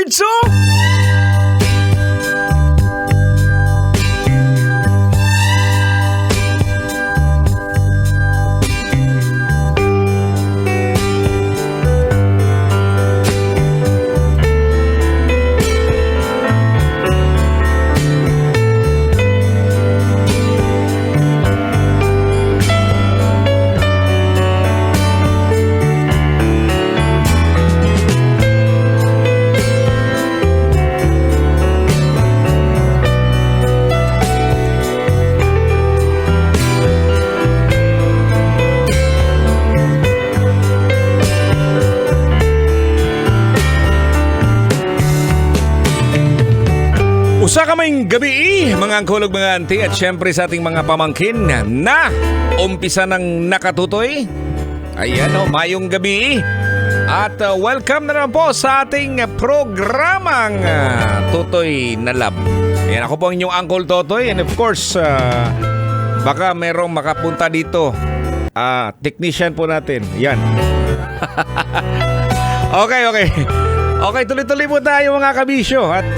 Awards, oh! Usa kamayng gabi, mga angkolog, mga auntie, at syempre sa ating mga pamangkin na umpisa ng nakatutoy. Ayan o, mayong gabi. At welcome na naman po sa ating programang Tutoy na Lab. Ayan, ako po ang inyong Uncle Totoy. And of course, baka merong makapunta dito. Technician po natin. Yan. Okay. Okay, tuloy-tuloy po tayo mga kabisyo. At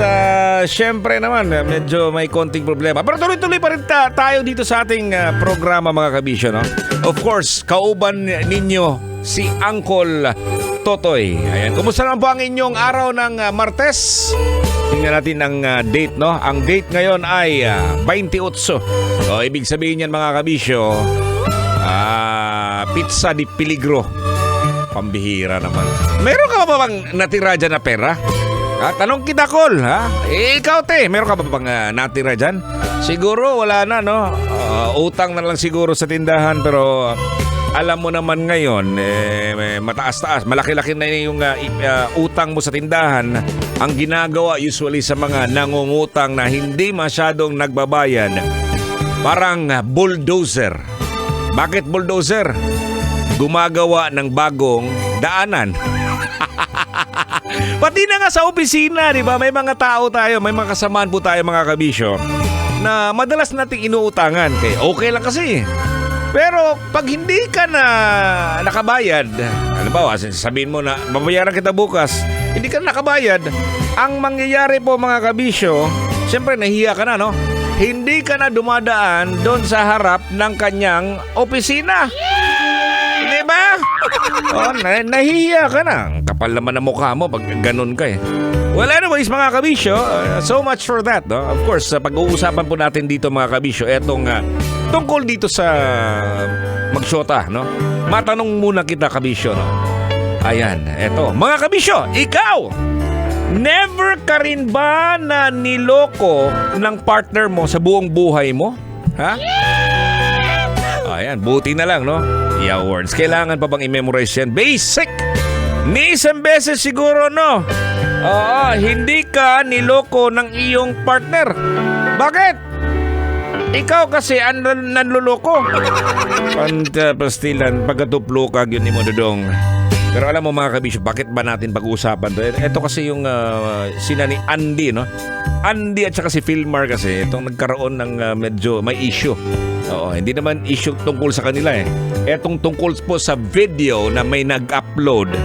syempre naman, medyo may konting problema. Pero tuloy-tuloy pa rin tayo dito sa ating programa mga kabisyo, no? Of course, kauban ninyo si Uncle Totoy. Ayan, kumusta naman po ang inyong araw ng Martes? Tingnan natin ang date, no? Ang date ngayon ay 28. So, ibig sabihin yan mga kabisyo, pizza di peligro. Pambihira naman. Meron ka ba bang natira dyan na pera? Tanong kita, Col, ha? Ikaw, te, meron ka ba bang natira dyan? Siguro wala na, no? Utang na lang siguro sa tindahan, pero alam mo naman ngayon, mataas-taas, malaki-laki na yung utang mo sa tindahan. Ang ginagawa usually sa mga nangungutang na hindi masyadong nagbabayad, parang bulldozer. Bakit bulldozer? Gumagawa ng bagong daanan. Pati na nga sa opisina, di ba? May mga tao tayo, may mga kasamaan po tayo mga kabisyo na madalas nating inuutangan. Okay lang kasi. Pero pag hindi ka na nakabayad, ano ba, sabihin mo na babayaran kita bukas, hindi ka na nakabayad, ang mangyayari po mga kabisyo, siyempre nahiya ka na, no? Hindi ka na dumadaan doon sa harap ng kanyang opisina. Diba? Nahihiya ka na. Kapal naman ang mukha mo pag ganun ka eh. Well, anyways mga kabisyo, so much for that, no? Of course, pag-uusapan po natin dito mga kabisyo, etong tungkol dito sa magsyota, no? Matanong muna kita kabisyo, no? Ayan, eto. Mga kabisyo, ikaw! Never ka rin ba na niloko ng partner mo sa buong buhay mo? Ha? Ayan, buti na lang, no? I-awards. Kailangan pa bang i-memorize yan? Basic! Ni isang beses siguro, no? Oo, hindi ka niloko ng iyong partner. Bakit? Ikaw kasi ang nanluloko. Pastilan, pagkatuplo ka, yun ni mo dodong. Pero alam mo mga kabisyo, bakit ba natin pag-uusapan to? Ito kasi yung sina ni Andy, no? Andy at saka si Philmar kasi itong nagkaroon ng medyo may issue. Oo, hindi naman issue tungkol sa kanila eh. Etong tungkol po sa video na may nag-upload.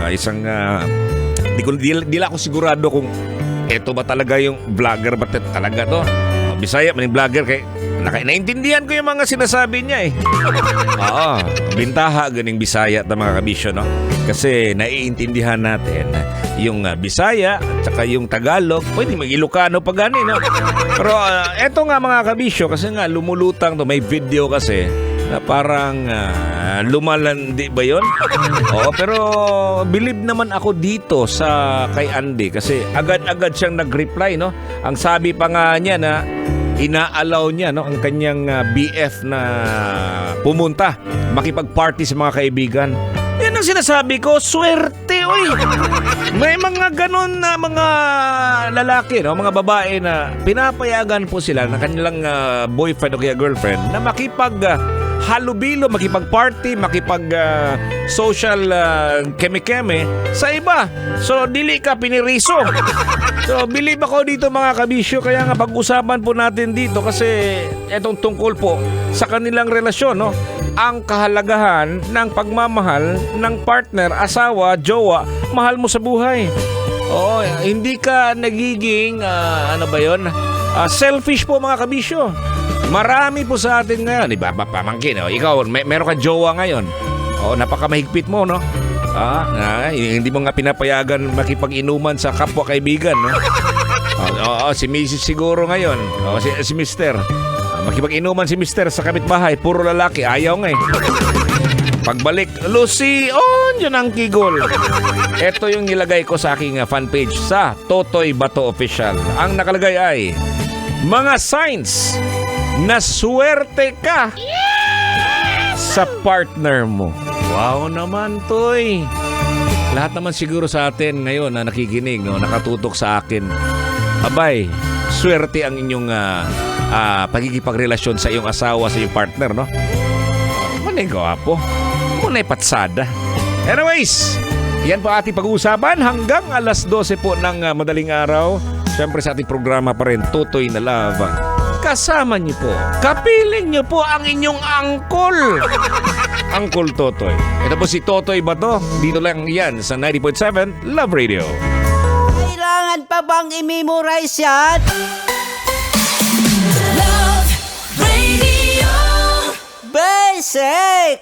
Isang di lang ako sigurado kung eto ba talaga yung vlogger ba talaga to. Bisaya man yung vlogger kay naintindihan ko yung mga sinasabi niya eh. Oo, bintaha ganing Bisaya ta mga kabisyo, no? Kasi naiintindihan natin yung Bisaya at saka yung Tagalog. Pwede mag-Ilocano pa gani, no? Pero eto nga mga kabisyo, kasi nga lumulutang to, may video kasi na parang lumalandi ba yun? Oo, pero believe naman ako dito sa kay Andy kasi agad-agad siyang nag-reply, no? Ang sabi pa nga niya na ina-allow niya, no, ang kanyang BF na pumunta, makipag-party sa mga kaibigan. Yan ang sinasabi ko, swerte, oy. May mga ganon na mga lalaki, no, mga babae na pinapayagan po sila ng kanilang boyfriend o kaya girlfriend na makipag halubilo, makipag-party, social keme-keme sa iba. So, dili ka piniriso. So, believe ako dito mga kabisyo. Kaya nga pag-usapan po natin dito kasi etong tungkol po sa kanilang relasyon, no? Ang kahalagahan ng pagmamahal ng partner, asawa, jowa, mahal mo sa buhay. Oo, hindi ka nagiging, selfish po mga kabisyo. Marami po sa atin ngayon, iba pamangkin, ikaw, meron kang jowa ngayon. Napakamahigpit mo, no? Hindi mo nga pinapayagan makipag-inuman sa kapwa kaibigan, no? Si Mrs. siguro ngayon, si Mr. Makipag-inuman si Mr. sa kapitbahay, puro lalaki, ayaw nga eh. Pagbalik, Lucy, dyan ang kigol. Ito yung nilagay ko sa aking fan page sa Totoy Bato Official. Ang nakalagay ay, mga signs na swerte ka sa partner mo. Wow naman, Toy. Lahat naman siguro sa atin ngayon na nakikinig, no, nakatutok sa akin. Abay, swerte ang inyong pagkikipagrelasyon sa iyong asawa, sa iyong partner, no? Manay gwapo. Manay patsada. Anyways, yan po ating pag-uusapan hanggang alas 12 po ng madaling araw. Siyempre sa ating programa pa rin, Totoy na Love. Kasama niyo po, kapiling niyo po ang inyong angkol. Angkol Totoy. Ito po si Totoy Bato. Dito lang yan sa 90.7 Love Radio. Kailangan pa bang i-memorize yan? Love Radio. Basic!